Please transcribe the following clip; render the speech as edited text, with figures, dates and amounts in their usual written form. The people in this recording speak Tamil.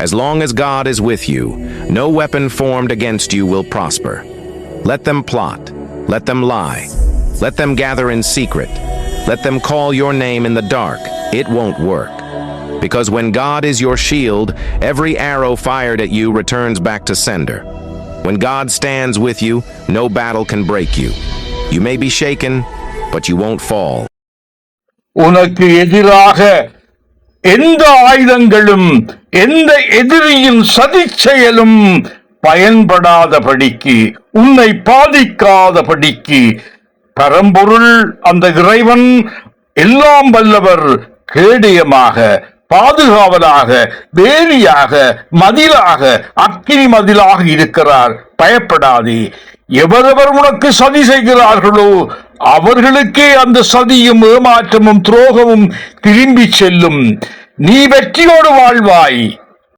As long as God is with you, no weapon formed against you will prosper. Let them plot. Let them lie. Let them gather in secret. Let them call your name in the dark. It won't work. Because when God is your shield, every arrow fired at you returns back to sender. When God stands with you, no battle can break you. You may be shaken, but you won't fall. உனக்கு எதிராக எந்த ஆயுதங்களும் எந்த எதிரியின் சதி செயலும் பயன்படாதபடிக்கு, உன்னை பாதிக்காதபடிக்கு பரம்பொருள் அந்த இறைவன் எல்லாம் வல்லவர் கேடயமாக, பாதுகாவலாக, வேலியாக, மதிலாக, அக்கினி மதிலாக இருக்கிறார். பயப்படாதே. எவரவர் உனக்கு சதி செய்கிறார்களோ அவர்களுக்கே அந்த சதியும் ஏமாற்றமும் துரோகமும் திரும்பி செல்லும். நீ வெற்றியோடு வாழ்வாய்.